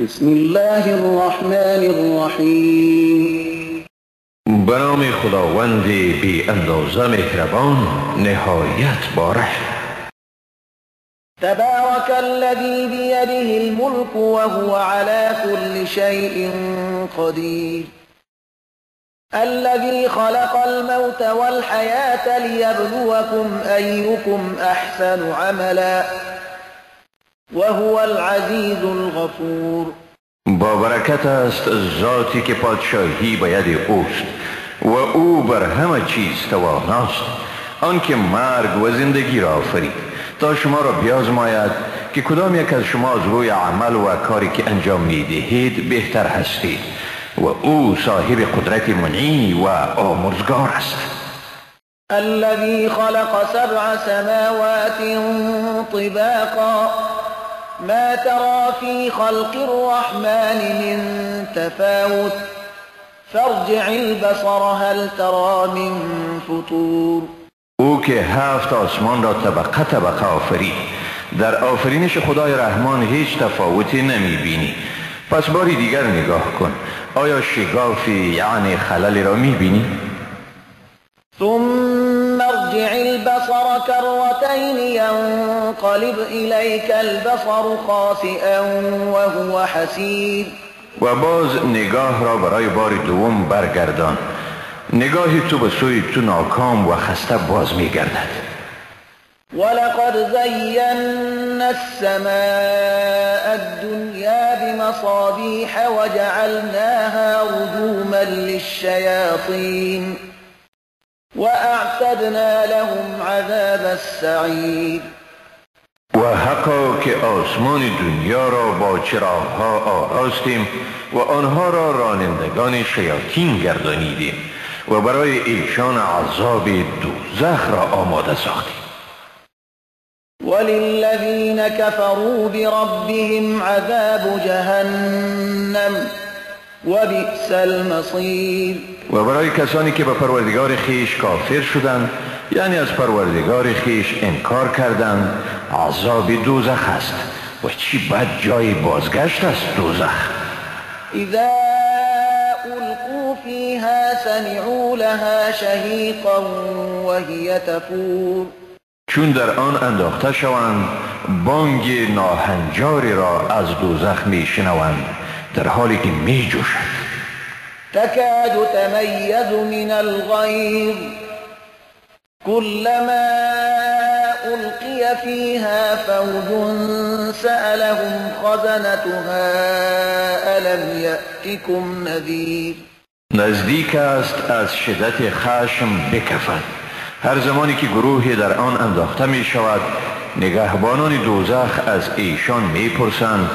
بسم الله الرحمن الرحیم. به نام خداوند بی اندازه مهربان نهایت باره. تبارك الذي بيده الملك وهو على كل شيء قدير الذي خلق الموت والحياة ليبلوكم أيكم أحسن عملا وهو العزيز الغفور. با برکت است ذاتی که پادشاهی به ید اوست و او بر همه چیز تواناست، آنکه مرگ و زندگی را آفرید تا شما را بیازماید که کدام یک از شما از روی عمل و کاری که انجام می دهید بهتر هستید و او صاحب قدرت منعی و آمرزگار است. الذي خلق 7 سماوات طباقا ما ترى في خلق الرحمن من تفاوت فارجع البصر هل ترى من فطور. او که 7 آسمان را طبقه طبقه آفرید، در آفرینش خدای رحمان هیچ تفاوتی نمی بینی. پس باری دیگر نگاه کن، آیا شگافی یعنی خللی را می بینی؟ ثم ارجع البصر كرتين ينقلب إليك البصر خاسئا وهو حسير. و باز نگاه را برای بار دوم برگردان، نگاهی تو به سوی تو ناکام و خسته باز می گردد. ولقد زينا السماء الدنيا بمصابيح وجعلناها رجوما للشياطين وأعتدنا لهم عذاب السعير. و حقا که آسمان دنیا را با چراغ‌ها آراستیم و آنها را رانندگان شیاطین گردانیدیم و برای ایشان عذاب دوزخ را آماده ساختیم. وللذین كفروا بربهم عذاب جهنم وبئس المصیر. و برای کسانی که به پروردگار خیش کافر شدند، یعنی از پروردگار خیش انکار کردند، عذاب دوزخ است و چی بد جای بازگشت است دوزخ. اذا القوا فيها سمعوا لها شهيقا وهي تفور. چون در آن انداخته شوند بانگ ناهنجاری را از دوزخ می شنوند در حالی که می جوشد. تكاد تميز من الغيظ كلما ألقي فيها فوج سألهم خزنتها ألم يأتكم نذير. نزدیک است از شدت خشم بکفد. هر زمانی که گروهی در آن انداخته می شود، نگهبانان دوزخ از ایشان می پرسند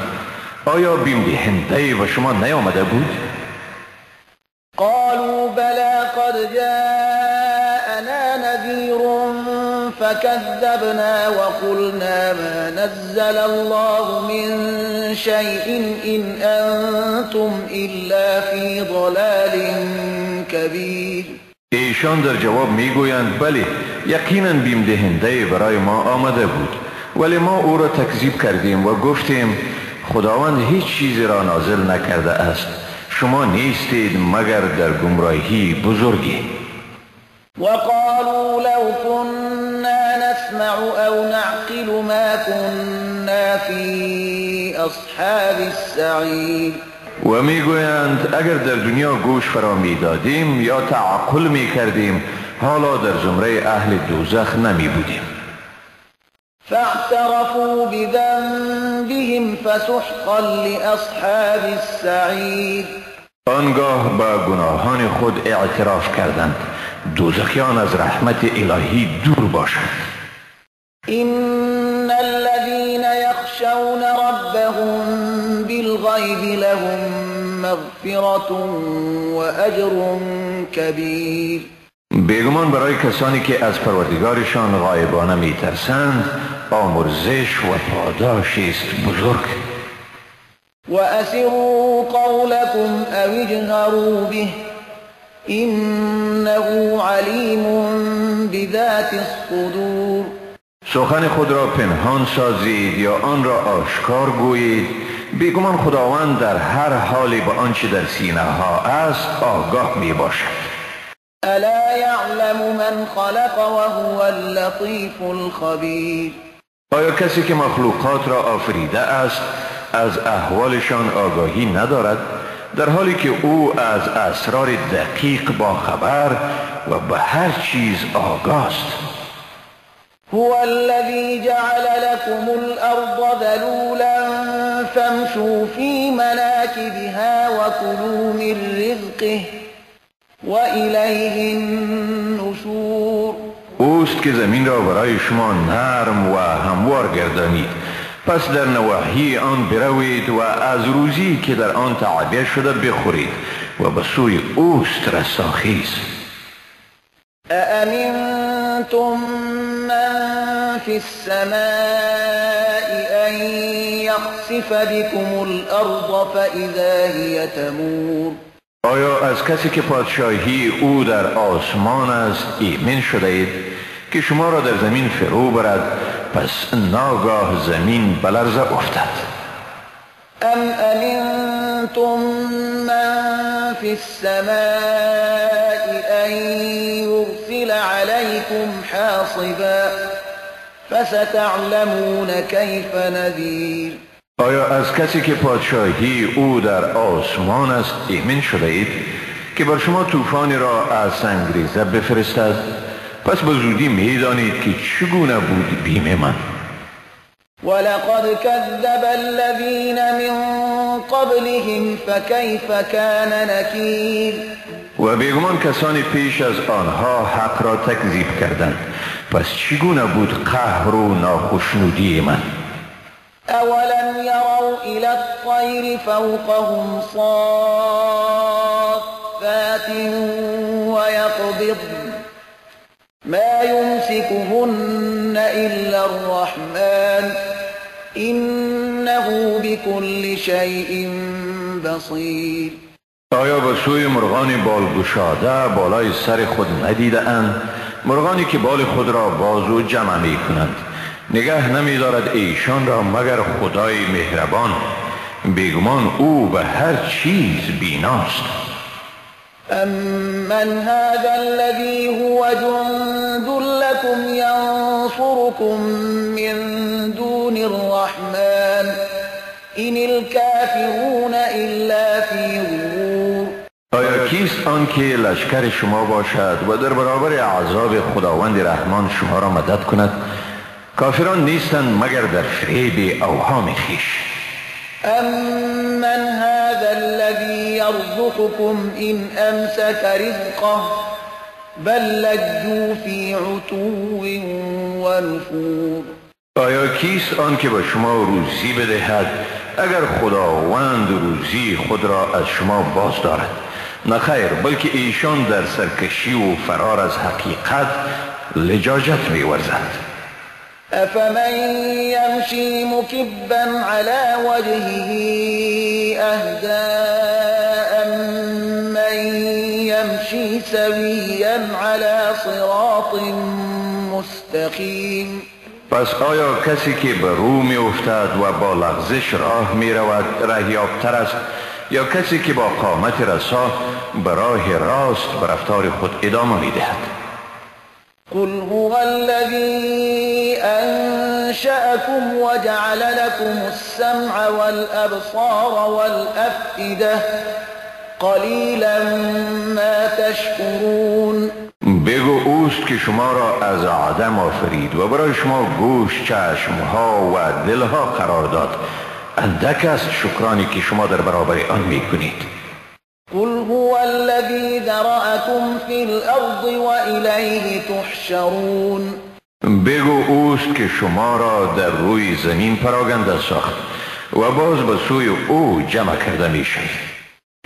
آیا بیم دهنده و شما نیامده بود؟ قالوا بلى قد جاءنا نذير فكذبنا وقلنا ما نزل الله من شيء إن أنتم إلا في ضلال كبير. ایشان در جواب میگویند بله، یقینا بیم دهنده برای ما آمده بود، ولی ما او را تکذیب کردیم و گفتیم خداوند هیچ چیزی را نازل نکرده است، شما نیستید مگر در گمراهی بزرگی. وقالوا لو كنا نسمع او نعقل ما كنا في اصحاب السعیر. و میگویند اگر در دنیا گوش فرا میدادیم یا تعقل میکردیم حالا در زمره اهل دوزخ نمی بودیم. فاعترفوا بذنبهم فسحقا لاصحاب السعیر. آنگاه با گناهان خود اعتراف کردند، دوزخیان از رحمت الهی دور باشند. ان الذين يخشون ربهم بالغيب لهم مغفرة واجر كبير. بیگمان برای کسانی که از پروردگارشان غایبانه میترسند آمرزش و پاداشی است بزرگ. واسروا قولكم او اجهروا به انه علیم بذات الصدور. سخن خود را پنهان سازید یا آن را آشکار گویید، بیگمان خداوند در هر حالی به آنچه در سینه ها است آگاه می باشد. ألا يعلم من خلق وهو اللطيف الخبير. آیا کسی که مخلوقات را آفریده است از احوالشان آگاهی ندارد، در حالی که او از اسرار دقیق با خبر و به هر چیز آگاه است؟ هو الذي جعل لكم الأرض ذلولا فامشوا في مناكبها وكلوا من رزقه وإليه النشور. اوست که زمین را برای شما نرم و هموار گردانید، پس در نواحی آن بروید و از روزی که در آن تعبیه شده بخورید و به سوی اوست رستاخیز. أأمنتم من في السماء أن يخسف بكم الأرض فإذا هي تمور. آیا از کسی که پادشاهی او در آسمان است ایمن شده اید که شما را در زمین فرو برد پس ناگاه زمین بلرزه افتد؟ أم أمنتم من في السماء أن يرسل عليكم حاصبا فستعلمون كيف نذير. آیا از کسی که پادشاهی او در آسمان است ایمن شده اید که بر شما طوفانی را از سنگریزه بفرستد؟ پس به زودی میدانید که چگونه بود بیم من. ولقد كذب الذين من قبلهم فكيف كان نكير. و بیگمان کسانی پیش از آنها حق را تکذیب کردند، پس چگونه بود قهر و ناخشنودی من. أولم يروا إلى الطير فوقهم صافات ويقبضن ما يمسكهن إلا الرحمن إنه بكل شيء بصير. آیا به سوی مرغان بالگشاده بالای سر خود ندیده اند؟ مرغانی که بال خود را باز و جمع می کنند، نگه نمی دارد ایشان را مگر خدای مهربان، بیگمان او به هر چیز بیناست. أمن هذا الذي هو جند لكم ينصركم من دون الرحمن إن الكافرون إلا في غرور. آیا کیست آن که لشکر شما باشد و در برابر عذاب خداوند رحمان شما را مدد کند؟ کافران نیستند مگر در فریب اوهام خویش. أمن هذا الذي يرزقكم إن أمسك رزقه بل لجوا في عتو ونفور. آیا کیست آن که به شما روزی بدهد اگر خداوند روزی خود را از شما باز دارد؟ نه خیر، بلکه ایشان در سرکشی و فرار از حقیقت لجاجت می‌ورزند. أفمن يمشي مكبا على وجهه أهدى من يمشي سويا على صراط مستقيم. پس آیا کسی که به رو می افتد و با لغزش راه می رود رهیابتر است یا کسی که با قامت رسا به راه راست به رفتار خود ادامه می دهد؟ قل هو الذي أنشأكم وجعل لكم السمع والأبصار والأفئدة قلیلا ما تشکرون. بگو اوست که شما را از عدم آفرید و برای شما گوش، چشمها و دلها قرار داد. اندک است شکرانی که شما در برابر آن میکنید. قل هو الذي ذرأكم في الأرض وإليه تحشرون. بگو اوست که شما را در روی زمین پراگنده ساخت و باز به سوی او جمع کرده میشید.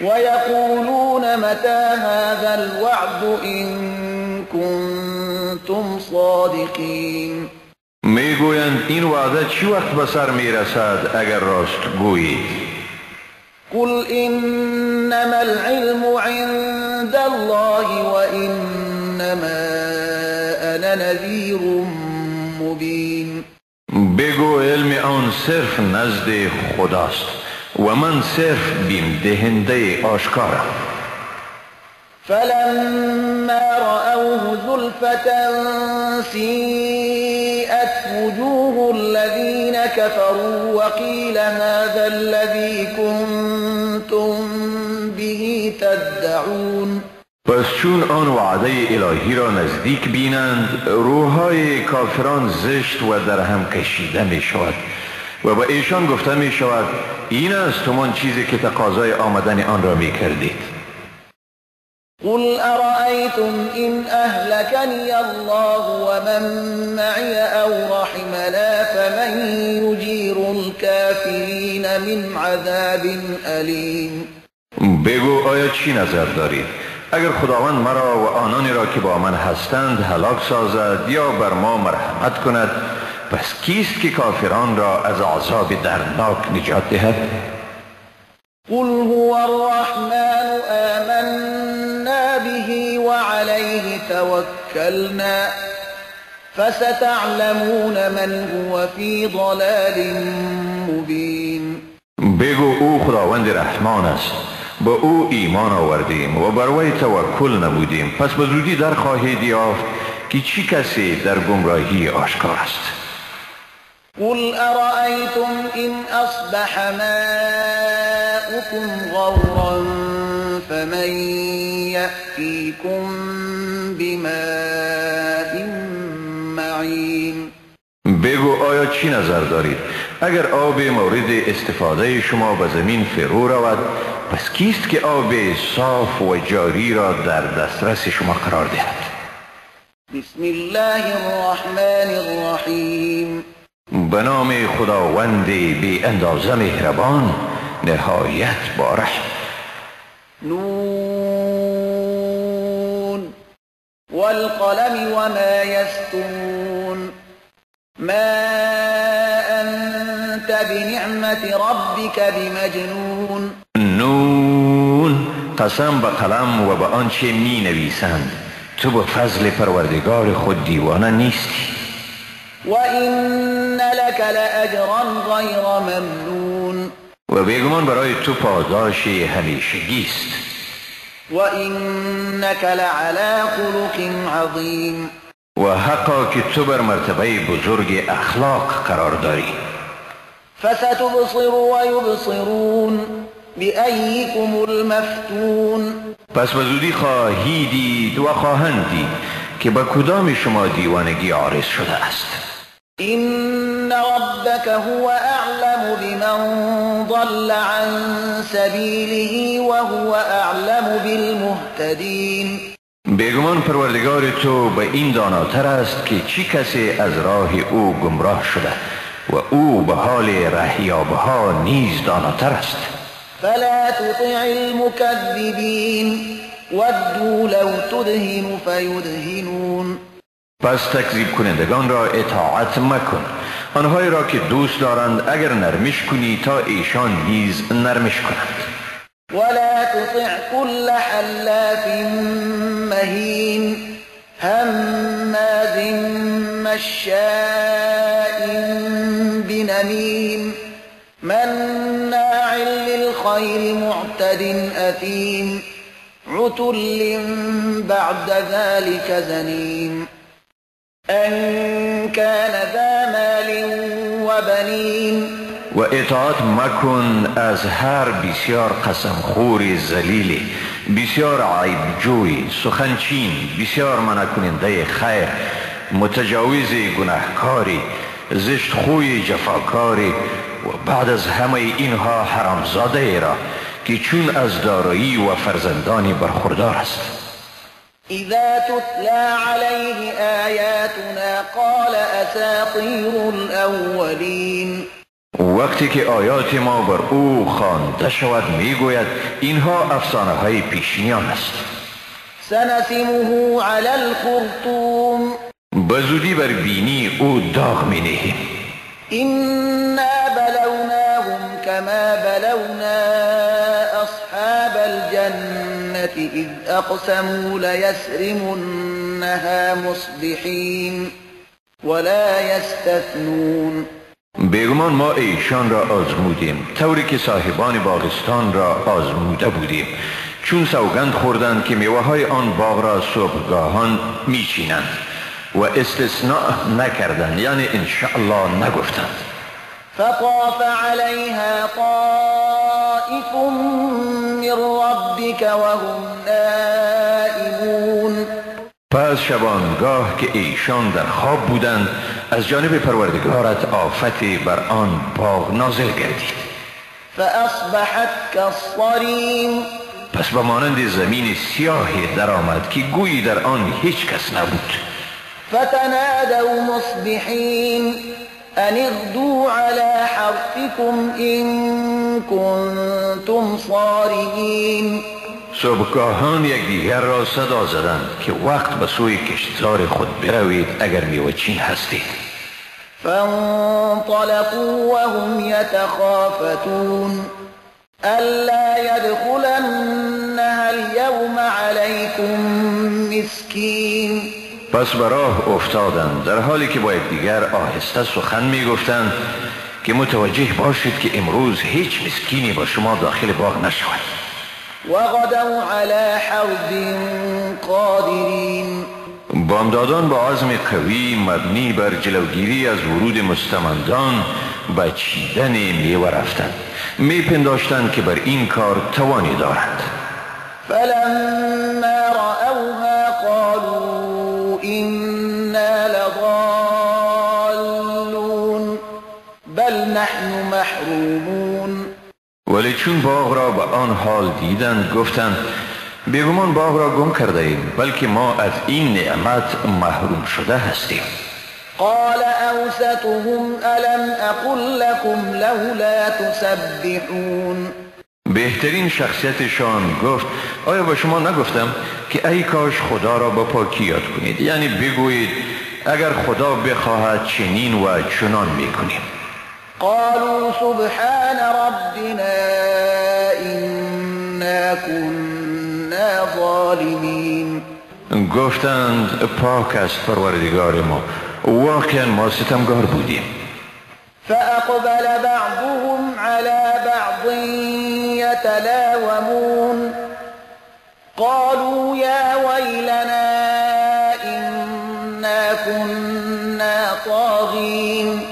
ويقولون متى هذا الوعد إن كنتم صادقين. میگویند این وعده چی وقت به سر میرسد اگر راست گویید؟ قل إنما العلم عند الله وإنما أنا نذير مبين. بگو علم آن صرف نزد خداست و من صرف بیم دهنده آشکارم. فلما رأوه زلفة سیئت وجوه الذین كفروا وقیل هذا الذی کنتم به تدعون. پس چون آن وعده الهی را نزدیک بینند، روحهای کافران زشت و در هم کشیده می شود و به ایشان گفته می شود این است همان چیزی که تقاضای آمدن آن را می کردید. قل أرأيتم إن أهلكني الله ومن معي أو رحمنا فمن يجير الكافرين من عذاب أليم. بگو آیا چی نظر دارید؟ اگر خداوند مرا و آنانی را که با من هستند هلاک سازد یا بر ما مرحمت کند، پس کیست که کافران را از عذاب دردناک نجات دهد؟ قل هو الرحمن آمنا به وعليه توكلنا فستعلمون من هو في ضلال مبين. بگو او خداوند رحمان است، به او ایمان آوردیم و بر وی توکل نمودیم، پس به زودی در خواهید یافت که چی کسی در گمراهی آشکار است. قل أرأيتم إن أصبح ماؤكم غورا فمن يأتيكم بماء معين. بگو آیا چی نظر دارید؟ اگر آب مورد استفاده شما به زمین فرو رود، پس کیست که آب صاف و جاری را در دسترس شما قرار دهد؟ بسم الله الرحمن الرحیم. به نام خداوند بی اندازه مهربان، نهایت با رحم. نون والقلم وما يسطرون ما أنت بنعمة ربك بمجنون. نون، قسم به قلم و به آنچه می نویسند، تو به فضل پروردگار خود دیوانه نیستی. وَإِنَّ لَكَ لَأَجْرًا غَيْرَ مَمْنُونٍ. و بیگمان برای تو پاداش همیشگی است. وَإِنَّكَ لَعَلَى خُلُقٍ عَظِيمٍ. و حقا که تو بر مرتبه بزرگ اخلاق قرار داری. فَسَتُبْصِرُ وَيُبْصِرُونَ بِأَيِّكُمُ الْمَفْتُونُ. پس به زودی خواهی دید و خواهند دید که به کدام شما دیوانگی عارض شده است. إن ربك هو أعلم بمن ضل عن سبيله وهو أعلم بالمهتدين. بیگمان پروردگار تو به این داناتر است که چی کسی از راه او گمراه شده و او به حال رهیابها نیز داناتر است. فلا تطع المكذبين ودوا لو تدهن فيدهنون. پس تکذیب کنندگان را اطاعت مکن، آنهایی را که دوست دارند اگر نرمش کنی تا ایشان نیز نرمش کنند. ولا تطع كل حلاف مهين هماز مشاء بنميم مناع للخير معتد أثيم عتل بعد ذلك زنيم أن كان ذا مال وبنين. و اطاعت مکن از هر بسیار قسمخور ذلیل، بسیار عیبجوی، سخنچین، بسیار منع کننده خیر، متجاوز گناهکاری، زشتخوی جفاکاری و بعد از همه اینها حرامزاده را که چون از دارایی و فرزندانی برخوردار است. إذا تتلى عليه آياتنا قال أساطير الأولين. وقتی که آیات ما بر او خوانده شود میگوید اینها افسانه های پیشینیان است. سنسمه على الخرطوم. بزودی بر بینی او داغ می نهیم. إنا بلوناهم كما بلونا أصحاب الجنة إذ أقسموا ليسرمنها مصبحين ولا يستثنون. بیگمان ما ایشان را آزمودیم طوری که صاحبان باغستان را آزموده بودیم، چون سوگند خوردند که میوه‌های آن باغ را صبحگاهان میچینند و استثناء نکردند، یعنی انشاءالله نگفتند. فطاف عليها طائف من ربك وهم نائمون. پس شبانگاه که ایشان در خواب بودند از جانب پروردگارت آفتی بر آن باغ نازل گردید. فاصبحت كالصريم. پس به مانند زمین سیاهی در آمد که گویی در آن هیچ کس نبود. فتنادوا مصبحين ان اغدوا على حرثكم ان كنتم صارمين. صبحگاهان یکدیگر را صدا زدند که وقت به سوی کشتزار خود بروید اگر میوه‌چین هستید. فانطلقوا وهم يتخافتون ألا يدخلنها اليوم عليكم مسكين. پس به راه افتادند در حالی که با یکدیگر آهسته سخن میگفتند که متوجه باشید که امروز هیچ مسکینی با شما داخل باغ نشود. وغدوا على حرد قادرين. بامدادان با عزم قوی مبنی بر جلوگیری از ورود مستمندان به چیدن میوه رفتند، میپنداشتند که بر این کار توانی دارند. فلما رأوها قالوا إنا لضالون بل نحن محرومون. ولی چون باغ را به آن حال دیدند گفتند بیگمان باغ را گم کرده ایم، بلکه ما از این نعمت محروم شده هستیم. قال اوسطهم الم اقل لكم لولا تسبحون. بهترین شخصیتشان گفت آیا به شما نگفتم که ای کاش خدا را با پاکی یاد کنید، یعنی بگویید اگر خدا بخواهد چنین و چنان میکنیم. قالوا سبحان ربنا إنا كنا ظالمين. گفتند پاک است پروردگار ما، واقعا ما ستمگار بودیم. فأقبل بعضهم على بعض يتلاومون قالوا يا ويلنا إنا كنا طاغين.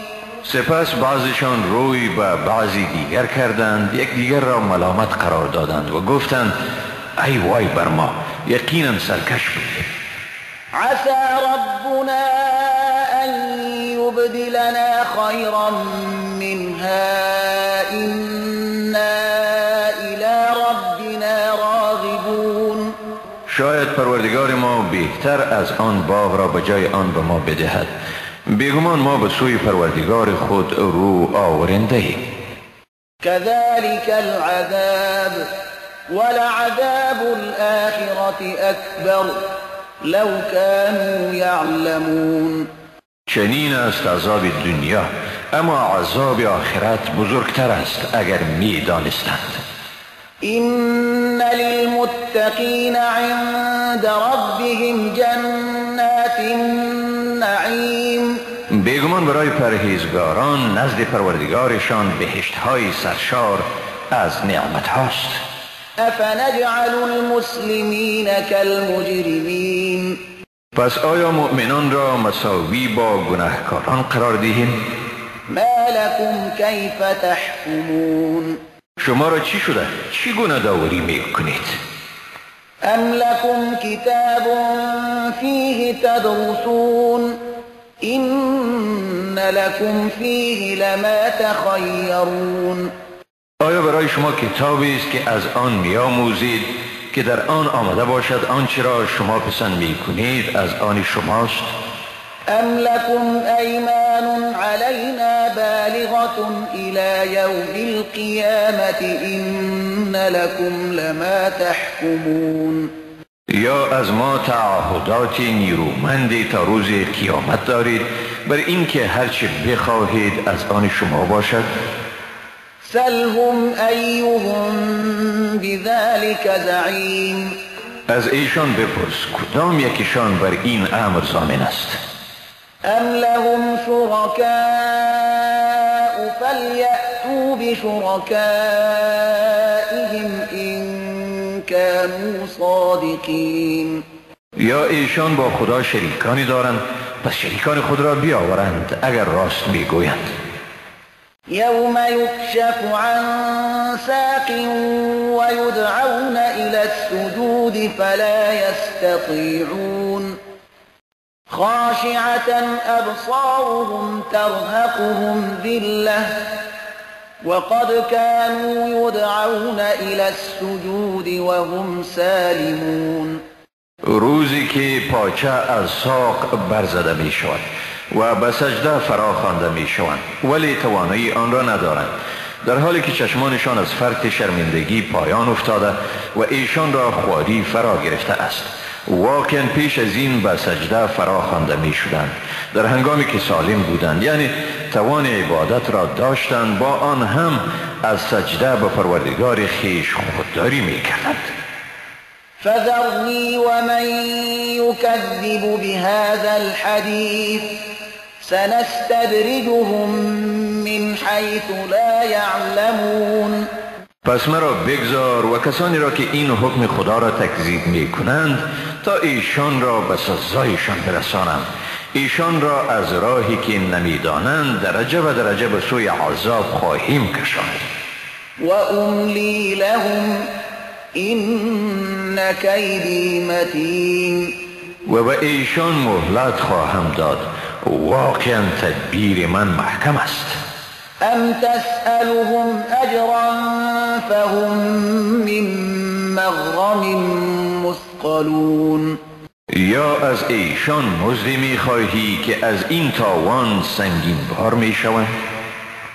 سپس بعضشان روی به بعضی دیگر کردند، یک دیگر را ملامت قرار دادند و گفتند ای وای بر ما، یقینا سرکش بودیم. عسى ربنا أن يبدلنا خيرا منها إنا إلى ربنا راغبون. شاید پروردگار ما بهتر از آن باغ را به جای آن به ما بدهد، بیگمان ما به سوی پروردگار خود رو آورنده ایم. كذلك العذاب ولعذاب الآخرة أكبر لو كانوا يعلمون. چنین است عذاب دنیا، اما عذاب آخرت بزرگتر است اگر می دانستند. إن للمتقين عند ربهم جنات النعيم. بیگمان برای پرهیزگاران نزد پروردگارشان بهشت‌های سرشار از نعمت هاست. أفنجعل المسلمين كالمجرمين. پس آیا مؤمنان را مساوی با گناهکاران قرار دهیم؟ ما لكم كيف تحكمون. شما را چی شده؟ چی گناه داوری میکنید؟ ام لكم كتاب فيه تدرسون إن لكم فيه لما تخيرون. آیا برای شما کتابی است که از آن میآموزید که در آن آمده باشد آنچه را شما پسند میکنید از آن شماست؟ ام لكم أيمان علينا بالغة إلى يوم القيامة إن لكم لما تحكمون. یا از ما تعهدات نیرومندی تا روز قیامت دارید بر اینکه هرچه بخواهید از آن شما باشد؟ سلهم أيهم بذلك زعيم. از ایشان بپرس کدام یکیشان بر این امر ضامن است؟ ام لهم شركاء فليأتوا بشركائهم إن كانوا صادقین. یا ایشان با خدا شریکانی دارند، پس شریکان خود را بیاورند اگر راست میگویند. یوم یکشف عن ساق ویدعون إلی السجود فلا یستطیعون خاشعة أبصارهم ترهقهم ذلة وقد كانوا يدعون إلى السجود وهم سالمون. روزی که پاچه از ساق برزده می شود و به سجده فرا خوانده می شوند ولی توانایی آن را ندارند، در حالی که چشمانشان از فرط شرمندگی پایان افتاده و ایشان را خواری فرا گرفته است. واقعا پیش از این به سجده فرا خوانده می شدند در هنگامی که سالم بودند، یعنی توان عبادت را داشتند، با آن هم از سجده به پروردگار خیش خودداری می کردند. فذرني ومن يكذب بهذا الحديث سنستدرجهم من حيث لا يعلمون. پس مرا بگذار و کسانی را که این حکم خدا را تکذیب می کنند تا ایشان را به سزایشان برسانم. ایشان را از راهی که نمی دانند درجه و درجه به سوی عذاب خواهیم کشاند. و املی لهم این کیدی متین. و به ایشان مهلت خواهم داد، واقعا تدبیر من محکم است. ام تسألهم اجرا فهم من مغرم مثقلون. یا از ایشان مزدی می خواهی که از این تاوان سنگین بار می شوند؟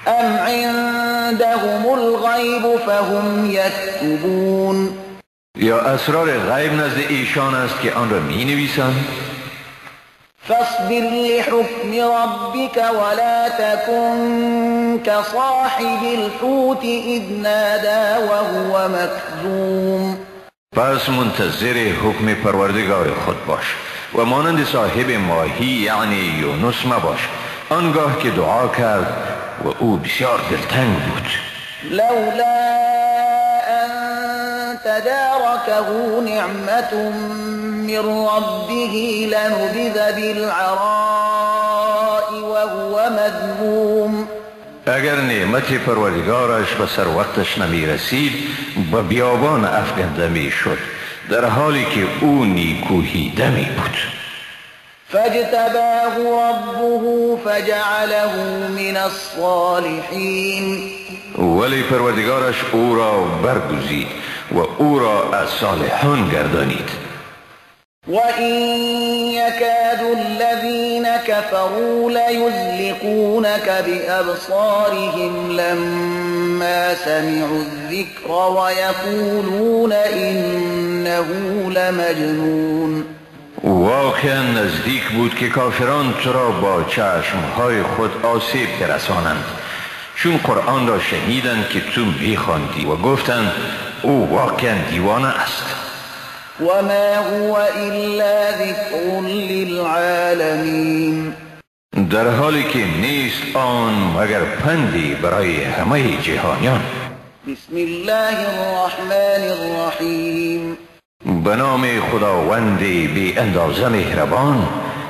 ام عندهم الغیب فهم یكتبون. یا اسرار غیب نزد ایشان است که آن را می نویسند؟ فاصبر لحكم ربك ولا تكن كصاحب الحوت إذ نادى وهو مكذوم. پس منتظر حکم پروردگار خود باش و مانند صاحب ماهی یعنی یونس مباش آنگاه که دعا کرد و او بسیار دلتنگ بود. لولا ان تداركه نعمة من ربه لنبذ بالعراء وهو مذموم. اگر نعمت پروردگارش به سر وقتش نمی رسید به بیابان افکنده می شد در حالی که او نیکوهیده می بود. فاجتباه ربه فجعله من الصالحین. ولی پروردگارش او را برگزید و او را از صالحان گردانید. وَإِن يَكَادُ الَّذِينَ كَفَرُوا لَيُزْلِقُونَكَ بِأَبْصَارِهِمْ لَمَّا سَمِعُوا الذِّكْرَ وَيَقُولُونَ إِنَّهُ لَمَجْنُونٌ. واقعا نزدیک بود که کافران تو را با چشمهای خود آسیب برسانند، چون قرآن را شنیدند که تو می‌خواندی و گفتند او واقعا دیوانه است. وما هو إلا ذكر للعالمين. در حالی که نیست آن مگر پندی برای همه جهانیان. بسم الله الرحمن الرحیم. به نام خداوند بی اندازه مهربان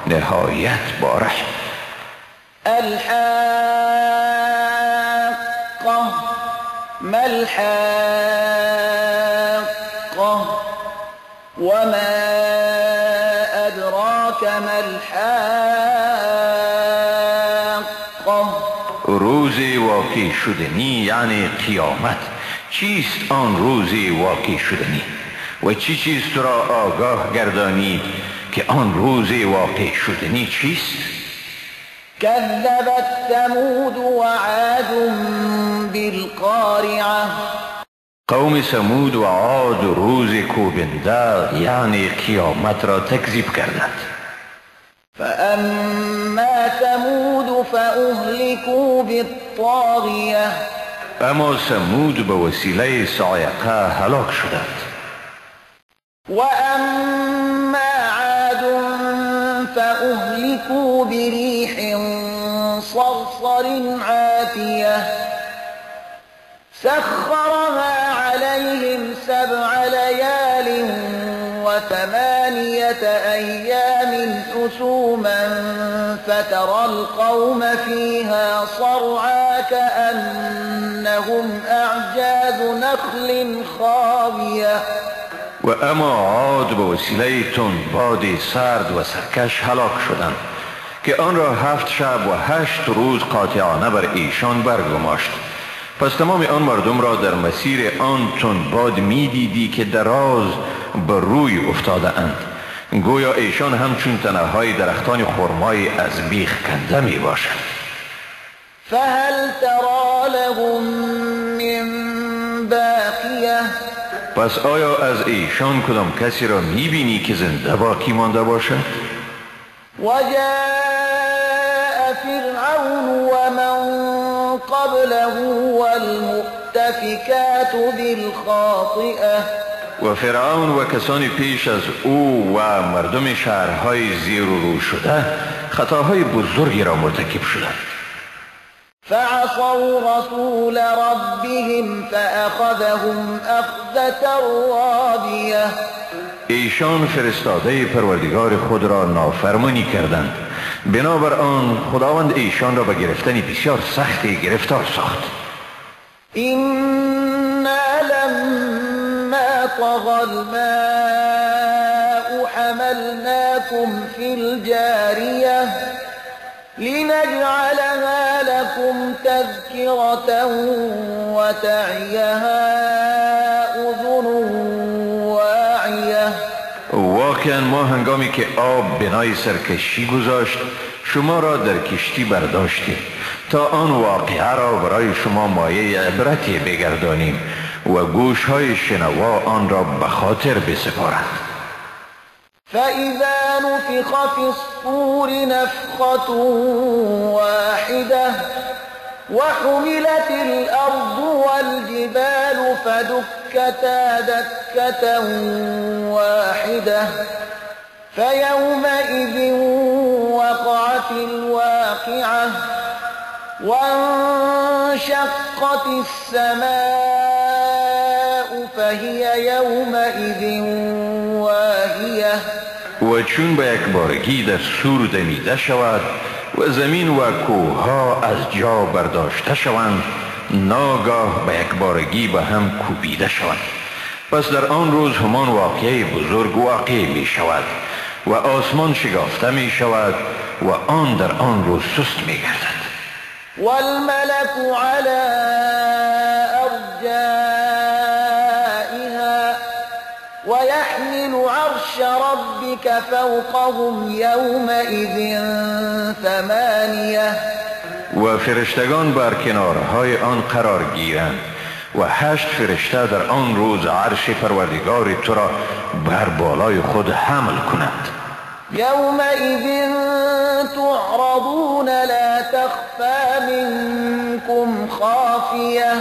نهایت با رحم. الحاقة ما الحاقة وما أدراك ما الحاقة. روزی واقع شدنی یعنی قیامت. چیست آن روزی واقع شدنی و چی چیز تو را آگاه گردانید که آن روزی واقع شدنی چیست؟ كذبت ثمود وعاد بالقارعة. قوم ثمود و عاد روز کوبنده یعنی قیامت را تکذیب کردند. فأما ثمود فأهلكوا بالطاغية. اما ثمود به وسیله صاعقه هلاک شدند. وأما عاد فأهلكوا بريح صرصر عاتية آتية سخرها عليهم 7 ليال و8 أيام حسوما فترى القوم فيها صرعا كأنهم أعجاز نخل خاوية. و اما عاد به وسیله باد سرد و سرکش هلاک شدند که آن را 7 شب و 8 روز قاطعانه بر ایشان برگماشت. پس تمام آن مردم را در مسیر آن باد می دیدی که دراز بر روی افتاده اند، گویا ایشان همچون تنه های درختان خرمای از بیخ کنده می باشند. فهل ترى لهم من باقیه، پس آیا از ایشان کدام کسی را می بینی که زنده باقی مانده باشد؟ وجاء فرعون ومن قبله والمؤتفكات بالخاطئه، و فرعون و کسانی پیش از او و مردم شهرهای زیر و رو شده خطاهای بزرگی را مرتکب شدند. فعصوا رسول ربهم فأخذهم أخذة رابية، ایشان فرستاده پروردگار خود را نافرمانی کردند، بنابر آن خداوند ایشان را به گرفتن بسیار سختی گرفتار ساخت. إنا لما طغى الماء حملناكم في الجارية لنجعلها لكم تذكرة وتعيها أذن واعية. واقعا ما هنگامی که آب بنای سرکشی گذاشت شما را در کشتی برداشتیم تا آن واقعه را برای شما مایه عبرتی بگردانیم و گوشهای شنوا آن را به خاطر بسپارند. فإذا نفخ في الصور نفخة واحدة وحملت الأرض والجبال فدكتا دكة واحدة فيومئذ وقعت الواقعة وانشقت السماء فهي يومئذ واهية. و چون به یک بارگی در سور دمیده شود و زمین و کوهها از جا برداشته شوند ناگاه به یک بارگی به هم کوبیده شوند. پس در آن روز همان واقعه بزرگ واقع می شود و آسمان شکافته می شود و آن در آن روز سست می گردد. والملك على أرجائها ويحمل عرش ربك فوقهم يومئذ 8. و فرشتگان بر کنارهای آن قرار گیرند و 8 فرشته در آن روز عرش پروردگار تو را بر بالای خود حمل کنند. يومئذ تعرضون لا تخفى منكم خافية.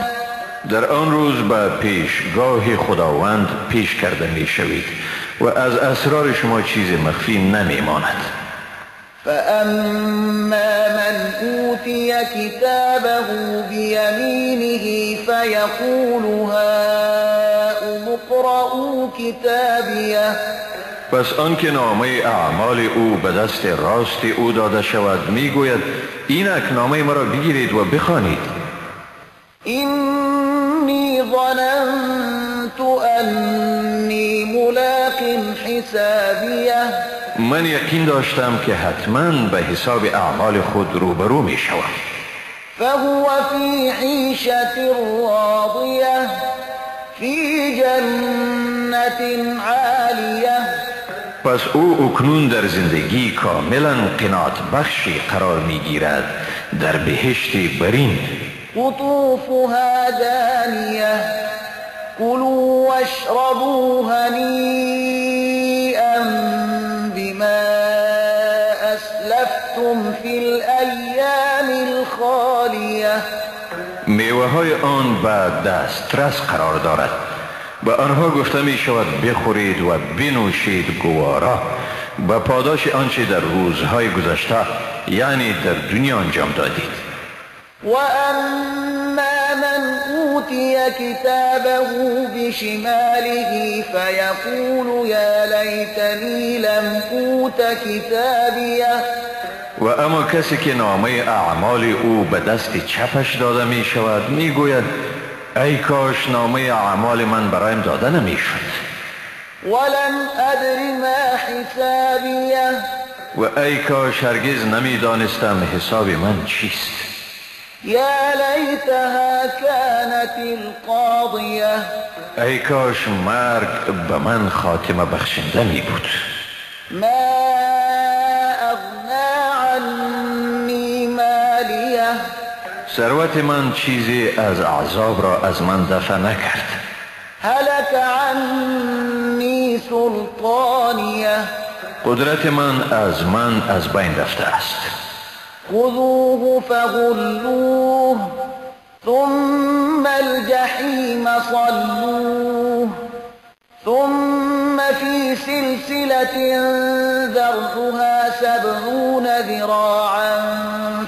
در آن روز به پیشگاه خداوند پیش کرده می شوید و از اسرار شما چیز مخفی نمی ماند. فأما من أوتي كتابه بيمينه فيقول هاؤم اقرءوا كتابيه. پس آنکه نامه اعمال او به دست راست او داده شود میگوید اینک نامه مرا بگیرید و بخوانید. اینی ظننت انی ملاق حسابیه. من یقین داشتم که حتما به حساب اعمال خود روبرو می شوم. فهو فی عیشة راضیه فی جنت عالیه. پس او اکنون در زندگی کاملا قناعت بخشی قرار می گیرد در بهشت برین. قطوفها دانیه کلوا واشربوا هنیئا بما اسلفتم فی الایام الخالیه. میوه های آن به دسترس قرار دارد، به آنها گفته می شود بخورید و بنوشید گوارا به پاداش آنچه در روزهای گذشته یعنی در دنیا انجام دادید. وأما من أوتي كتابه بشماله فيقول يا ليتني لم أوت کتابیه. و اما کسی که نامه اعمال او به دست چپش داده می شود می گوید ای کاش نامه اعمال من برایم داده نمی شد. ولم ادر ما حسابیه. و ای کاش هرگز نمی دانستم حساب من چیست. یا لیتها كانت القاضیه. ای کاش مرگ به من خاتمه بخشنده می بود. ما اغنا عنی مالیه. ثروت من چیزی از عذاب را از من دفع نکرد. هلك عنی سلطانیه. قدرت من از بین رفته است. خذوه فغلوه ثم الجحیم صلوه ثم في سلسلة ذرعها 70 ذراعا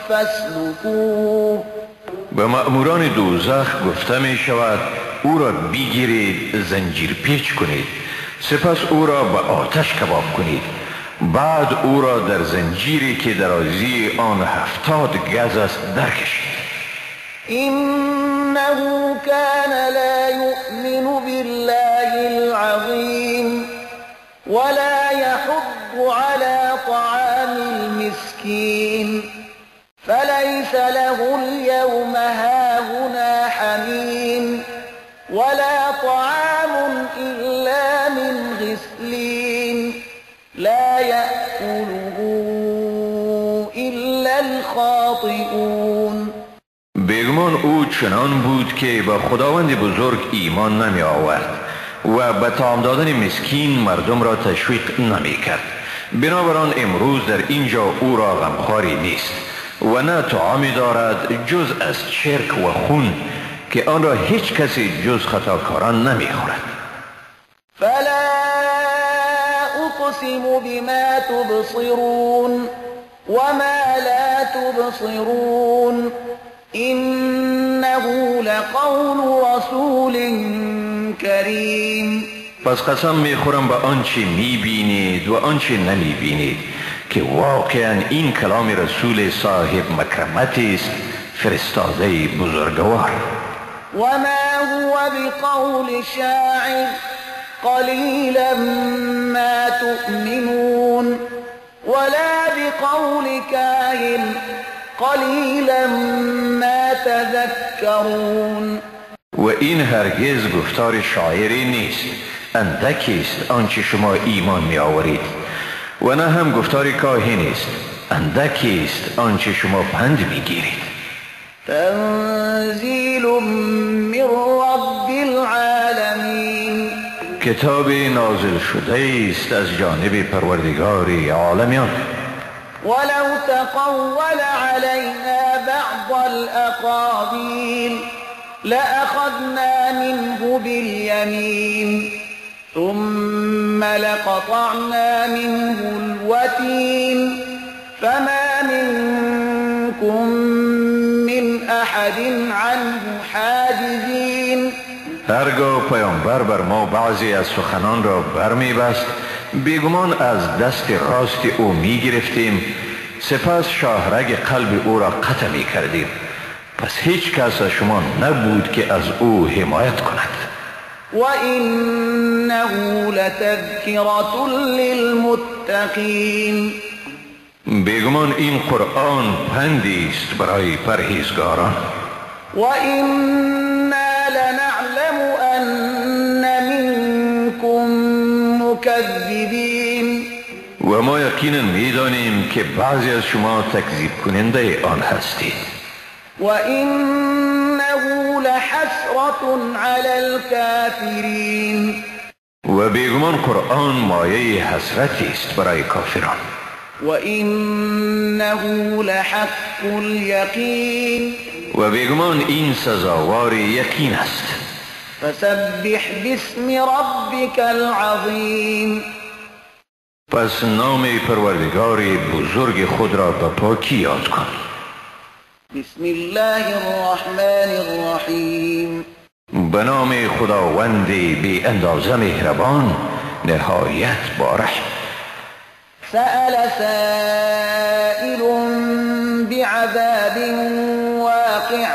فاسلكوه. به مأموران دوزخ گفته می شود او را بگیرید، زنجیر پیچ کنید، سپس او را به آتش کباب کنید، بعد او را در زنجیری که درازی آن 70 گز است درکشید. إنه كان لا يؤمن بالله العظيم ولا يحض على طعام المسكين فليس له اليوم هاهنا حميم ولا طعام إلا من غسلين لا يأكله إلا الخاطئون. بیگمان او چنان بود که به خداوند بزرگ ایمان نمی آورد و به طعام دادن مسکین مردم را تشویق نمی کرد. بنابراین امروز در اینجا او را غمخواری نیست و نه طعامی دارد جز از چرک و خون که آن را هیچ کسی جز خطاکاران نمی خورد. فلا اقسم بما تبصرون وما لا تبصرون إنه لقول رسول کریم. پس قسم میخورم به آنچه میبینید و آنچه نمیبینید که واقعا این کلام رسول صاحب مکرمت است، فرستاده بزرگوار. وما هو بقول شاعر قلیلا ما تؤمنون ولا بقول کاهن قلیلا ما تذکرون. و این هرگز گفتار شاعری نیست، اندکی است آنچه شما ایمان می آورید، و نه هم گفتار کاهن است، اندکی است آنچه شما پند می گیرید. تنزیل من رب العالمین. کتاب نازل شده است از جانب پروردگار عالمیان. ولو تقول علينا بعض الأقاويل لأخذنا منه باليمين ثم لقطعنا منه الوتين فما منكم من أحد عنه حاجزين. هرگاه پیامبر بر ما بعضی از سخنان را برمی بست بیگمان از دست راست او می گرفتیم، سپس شاهرگ قلب او را قطع می کردیم، پس هیچ کس از شما نبود که از او حمایت کند. و انه لتذکرة للمتقین. بیگمان این قرآن پندی است برای پرهیزگاران. و انا لنعلم ان منکم مکذبین. و ما یقینا میدانیم که بعضی از شما تکذیب کننده آن هستید. و انه لحسرة علی الکافرین. و بیگمان قرآن مایه حسرتی است برای کافران. و انه لحق الیقین. و بیگمان این سزاوار یقین است. فسبح باسم ربک العظیم. پس نام پروردگار بزرگ خود را به پاکی یاد کن. بسم الله الرحمن الرحیم. به نام خداوند بی اندازه مهربان نهایت باره. سأل سائل بعذاب واقع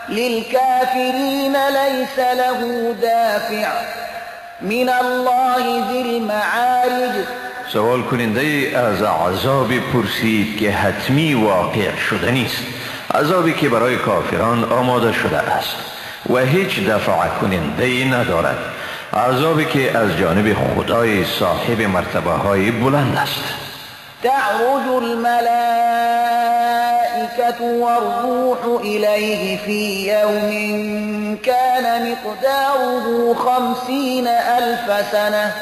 للكافرين ليس له دافع من الله ذي المعارج. سوال کننده از عذابی پرسید که حتمی واقع شده نیست، عذابی که برای کافران آماده شده است و هیچ دفع کننده ندارد، عذابی که از جانب خدای صاحب مرتبه های بلند است. تعرج الملائكة والروح إليه في يوم كان مقداره 50,000 سنة.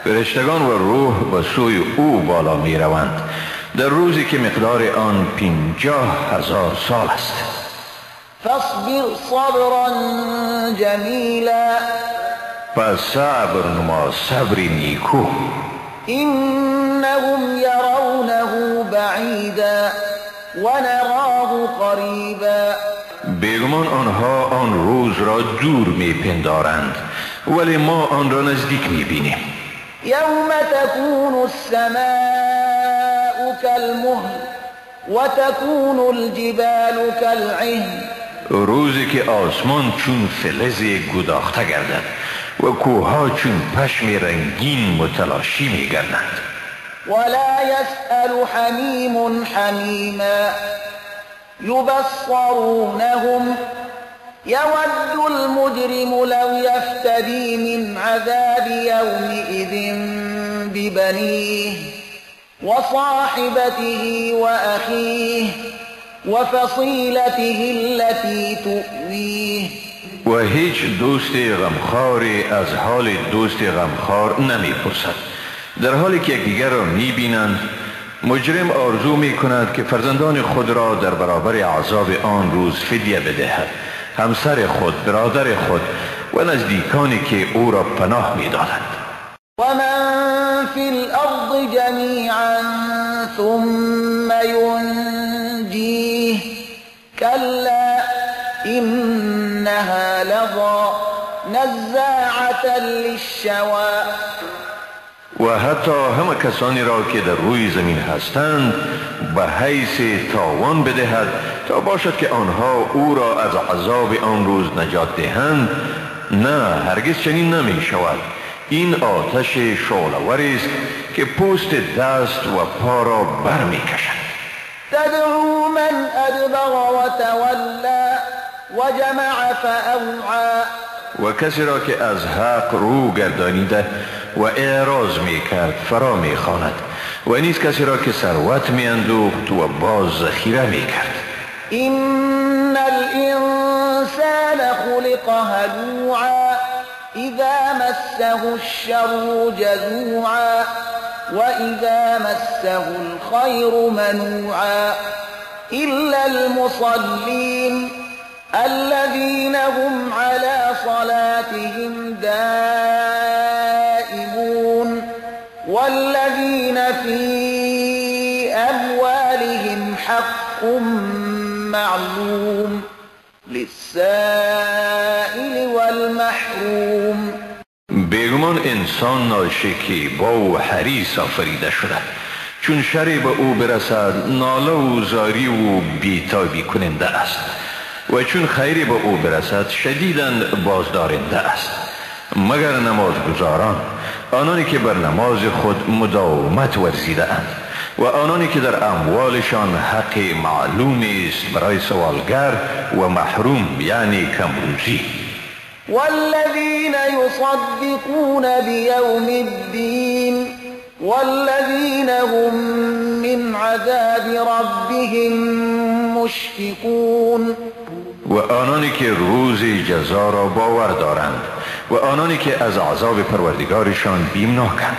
فرشتگان و روح به سوی او بالا می روند در روزی که مقدار آن 50,000 سال است. فاصبر صبرا جمیلا. پس صبر نما صبری نیکو. إنهم يرونه بعيدا ونراه قريبا. بیگمان آنها آن روز را دور می پندارند ولی ما آن را نزدیک می بینیم. يوم تكون السماء كالمهل وتكون الجبال كالعهن. روزی که آسمان چون فلز گداخته گردد و کوهها چون پشم رنگین متلاشی می گردند. ولا يسأل حميم حميما يبصرونهم يود المجرم لو يفتدي من عذاب يومئذ ببنيه وصاحبته وأخيه وفصيلته التي تؤويه. و هیچ دوست غمخواری از حال دوست غمخوار نمی پرسد. در حالی که یکدیگر را می بینند، مجرم آرزو می کند که فرزندان خود را در برابر عذاب آن روز فدیه بدهد، همسر خود، برادر خود و نزدیکانی که او را پناه می دادند. و من فی الارض جمیعا ثم ینجیه کلا إنها لظى نزاعة للشوى. و حتی همه کسانی را که در روی زمین هستند به حیث تاوان بدهد تا باشد که آنها او را از عذاب آن روز نجات دهند. نه، هرگز چنین نمی شود. این آتش شعله‌ور است که پوست دست و پا را بر می کشد. تدعو من ادبر و تولا و جمع فأوعى. و کسی را که از حق رو گردانیده و اعراض می کرد فرا می خواند و نیز کسی را که ثروت می اندوخت و باز ذخیره می کرد. این الانسان خلق هلوعا اذا مسه الشر جزوعا و اذا مسه الخیر منوعا الا المصلين الذين هم على صلاتهم دائمون والذين في أموالهم حق معلوم للسائل والمحروم. بیگمان انسان ناشکی با و حریص آفریده شده، چون شری به او برسد ناله و زاری و بیتابی کننده است و چون خیری به او برسد شدیداً بازدارنده است، مگر نمازگزاران، آنانی که بر نماز خود مداومت ورزیده اند و آنانی که در اموالشان حق معلوم است برای سوالگر و محروم یعنی کمروزی. والذین یصدقون بیوم الدین والذین هم من عذاب ربهم مشفقون. و آنانی که روز جزا را باور دارند و آنانی که از عذاب پروردگارشان بیمناکند.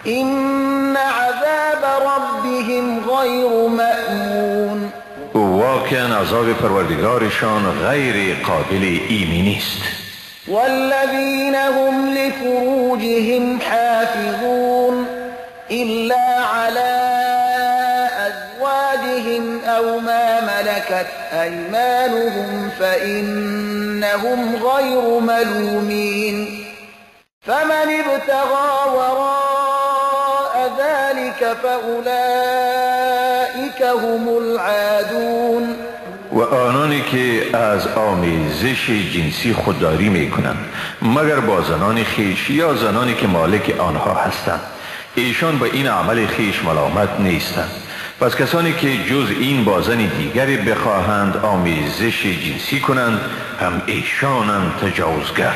این عذاب ربهم غیر مأمون. واقعا عذاب پروردگارشان غیر قابل ایمنی است. والذین هم لفروجهم حافظون الا على ازواجهم او ما ملكت ملكت أيمانهم فإنهم غير ملومين فمن ابتغى وراء ذلك فأولئك هم العادون. و آنانی که از آمیزش جنسی خودداری می کنند مگر با زنان خویش یا زنانی که مالک آنها هستند، ایشان به این عمل خویش ملامت نیستند. پس کسانی که جز این با زن دیگری بخواهند آمیزش جنسی کنند هم ایشانند تجاوزگر.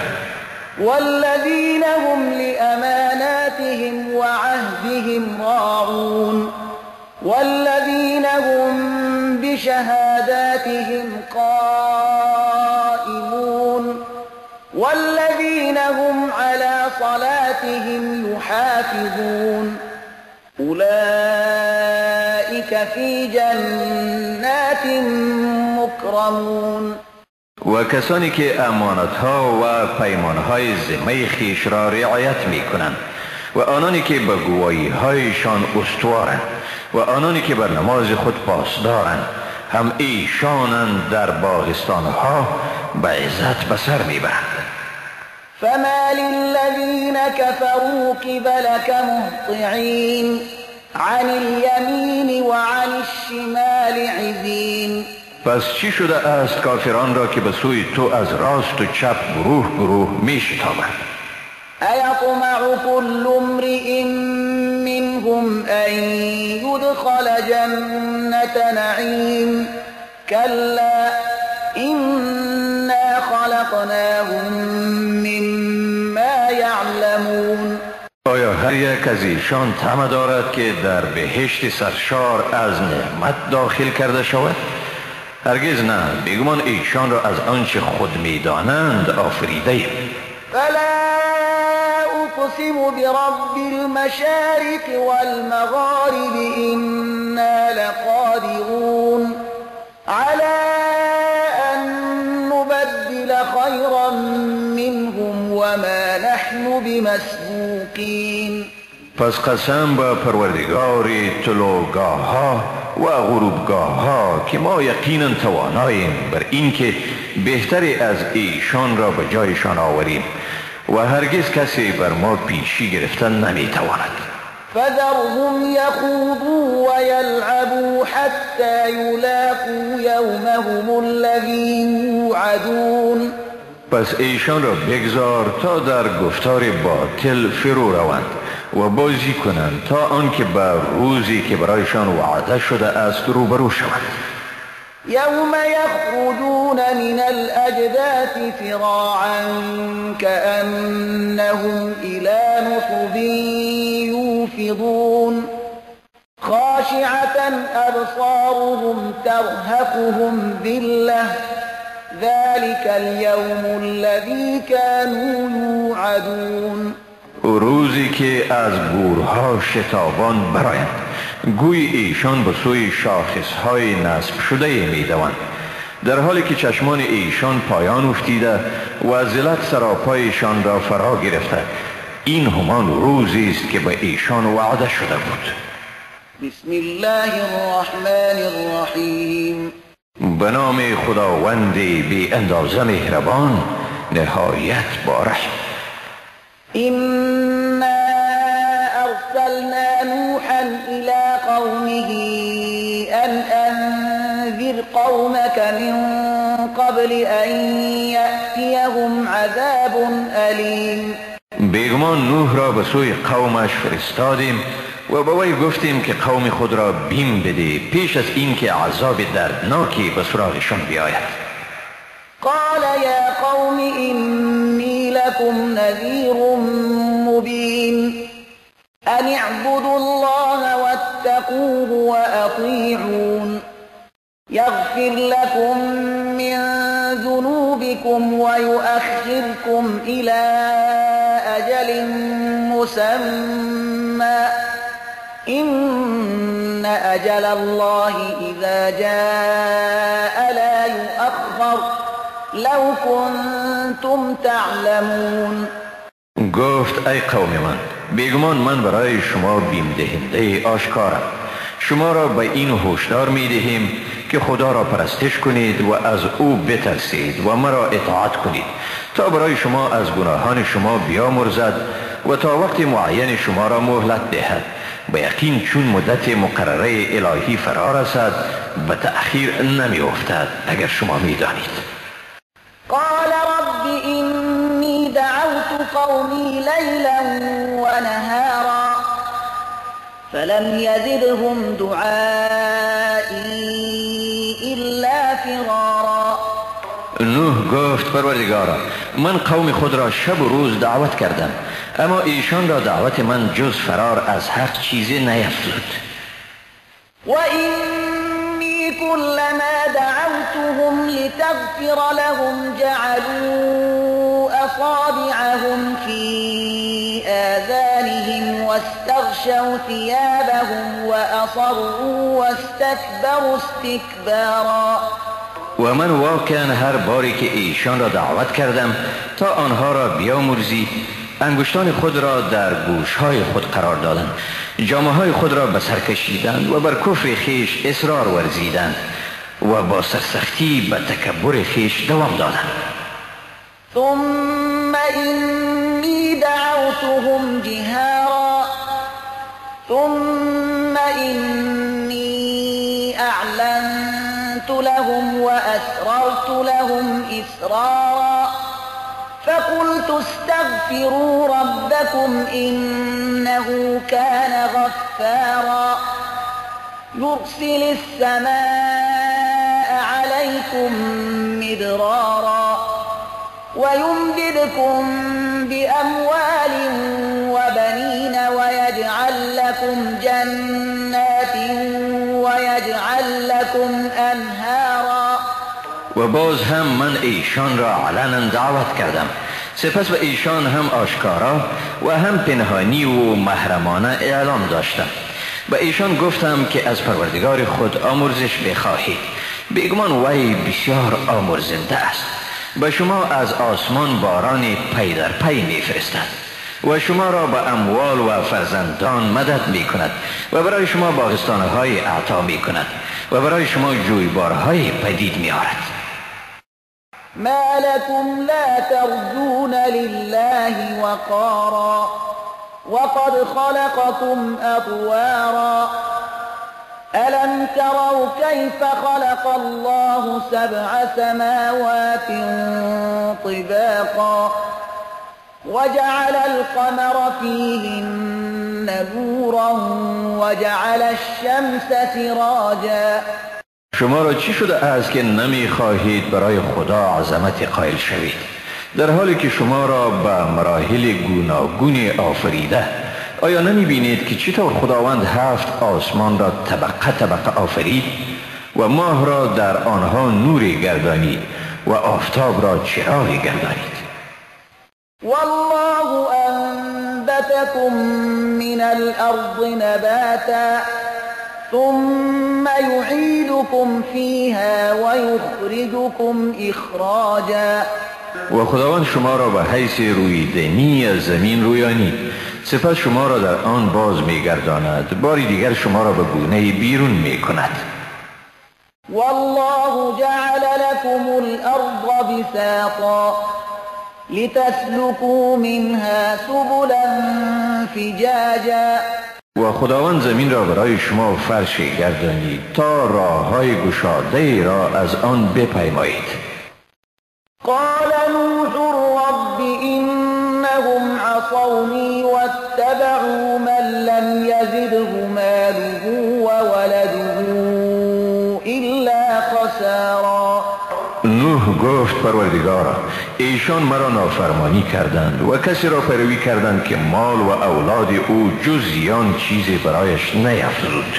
والذین هم لأماناتهم وعهدهم راعون والذین هم بشهاداتهم قائمون والذین هم على صلاتهم يحافظون أولئك في جنات مكرمون. و کسانی که امانتها و پیمانهای ذمه خویش را رعایت می کنند و آنانی که به گواهی هایشان استوارند و آنانی که بر نماز خود پاسدارند هم ایشانند در باغستانها به عزت به سر می برند. فما للذين كفروا قبلك مهطعين عن اليمين وعن الشمال عزين. پس چی شده است کافران را که به سوی تو از راست و چپ گروه گروه می شتابند؟ أيطمع كل امرئ منهم أن يدخل جنة نعيم كلا إنا خلقناهم مما يعلمون. آیا هر یک از ایشان طمع دارد که در بهشت سرشار از نعمت داخل کرده شود؟ هرگز نه، بیگمان ایشان را از آنچه خود میدانند آفریده ایم. فلا أقسم برب المشارق والمغارب إنا لقادرون على أن نبدل خيرا منهم وما نحن بمسبوقين. پس قسم به پروردگار طلوعگاه ها و غروبگاه ها که ما یقینا تواناییم بر این که بهتری از ایشان را به جایشان آوریم و هرگز کسی بر ما پیشی گرفتن نمیتواند. فذرهم يخوضوا ويلعبوا حتى يلاقوا يومهم الذي يوعدون. پس ایشان را بگذار تا در گفتار باطل فرو روند و بازی کنند تا آنکه به روزی که برایشان وعده شده است روبرو شوند. يوم يخرجون من الأجداث فراعا كأنهم إلى نصب يوفضون خاشعة أبصارهم ترهقهم ذلة ذلك اليوم الذي كانوا يوعدون. روزی که از گورها شتابان برآیند گوی ایشان به سوی شاخصهای نصب شده می دوند در حالی که چشمان ایشان پایان افتیده و ذلت سراپایشان را فرا گرفته. این همان روزی است که به ایشان وعده شده بود. بسم الله الرحمن الرحیم. به نام خداوند بی اندازه مهربان نهایت با رحم. إنا أرسلنا نوحا إلى قومه أن أنذر قومك من قبل أن يأتيهم عذاب أليم. بیگمان نوح را به سوی قومش فرستادیم و به وی گفتیم که قوم خود را بیم بده پیش از این که عذاب دردناکی به سراغشان بیاید. قال يا قوم إني لكم نذير مبين أن اعبدوا الله واتقوه وأطيعون يغفر لكم من ذنوبكم ويؤخركم إلى أجل مسمى إن أجل الله إذا جاء لا يؤخر لو کنتم تعلمون. گفت ای قوم من، بیگمان من برای شما بیم دهنده آشکارم. شما را به این هشدار می دهیم که خدا را پرستش کنید و از او بترسید و مرا اطاعت کنید تا برای شما از گناهان شما بیامرزد و تا وقت معین شما را مهلت دهد. به یقین چون مدت مقرره الهی فرا رسد به تأخیر نمی افتد اگر شما می دانید. قال رب إني دعوت قومي ليلا ونهارا فلم يزدهم دعائي إلا فرارا. نوح گفت پروردگارا من قوم خود را شب و روز دعوت کردم اما ایشان را دعوت من جز فرار از حق چیزی نیفزود. وإني كلما دعوتهم لتغفر لهم جعلوا أصابعهم في آذانهم واستغشوا ثيابهم وأصروا واستكبروا استكبارا. و من واقعا هر باری که ایشان را دعوت کردم تا آنها را بیامرزی انگشتان خود را در گوشهای خود قرار دادند، جامه های خود را به سر کشیدند و بر کفر خیش اصرار ورزیدند و با سرسختی به تکبر خیش دوام دادند. ثم إني دعوتهم جهارا ثم إني أعلنت لهم وأسررت لهم إسرارا فقلت استغفروا ربكم إنه كان غفارا يرسل السماء عليكم مدرارا ويمددكم بأموال وبنين ويجعل لكم جنات ويجعل لكم أنهارا. و باز هم من ایشان را علنا دعوت کردم، سپس به ایشان هم آشکارا و هم پنهانی و محرمانه اعلام داشتم. به ایشان گفتم که از پروردگار خود آمرزش بخواهید، بیگمان وی بسیار آمرزنده است. به شما از آسمان باران پی در پی می فرستد و شما را به اموال و فرزندان مدد می کند و برای شما باغستانهای اعطا می کند و برای شما جویبارهای پدید می آرد. ما لكم لا ترجون لله وقارا وقد خلقكم أطوارا ألم تروا كيف خلق الله 7 سماوات طباقا وجعل القمر فيهن نورا وجعل الشمس سراجا. شما را چی شده است که نمی خواهید برای خدا عظمت قائل شوید، در حالی که شما را به مراحل گوناگون آفریده؟ آیا نمی بینید که چطور خداوند 7 آسمان را طبقه طبقه آفرید و ماه را در آنها نوری گردانید و آفتاب را چراغی گردانید؟ والله أنبتكم من الأرض نباتا ثم يعيدكم فيها ويخرجكم إخراجا. و خداوند شما را به حیث رویدنی از زمین رویانید، سپس شما را در آن باز می‌گرداند، باری دیگر شما را به گونه بیرون می‌کند. والله جعل لكم الأرض بساطا لتسلكوا منها سبلا فجاجا. و خداوند زمین را برای شما فرش گردانید تا راه‌های گشاده را از آن بپیمایید. قال نوح رب إنهم عصوني واتبعوا من لم يزده ماله وولده إلا خسارا. نوح گفت پروردگارا ایشان مرا نافرمانی کردند و کسی را پیروی کردند که مال و اولاد او جز زیان چیزی برایش نیفزود.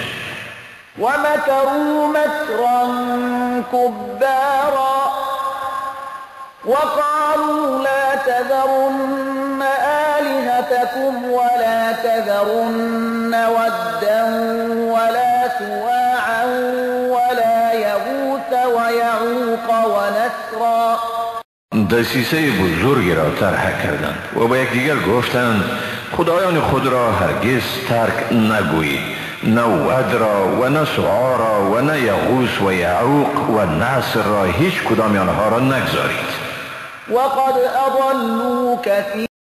و مکروا مکرا کبارا وقالوا لا تذرن آلهتكم ولا تذرن ودا ولا سواعا ولا يغوث ويعوق ونسرا. دسیسه بزرگی را طرح کردند و با یکدیگر گفتند خدایان خود را هرگز ترک نگویید نه ود را و نه سوعا را و نه یغوث و یعوق و نصر را هیچ کدام آنها را نگذارید. وقد أضلوا كثيرا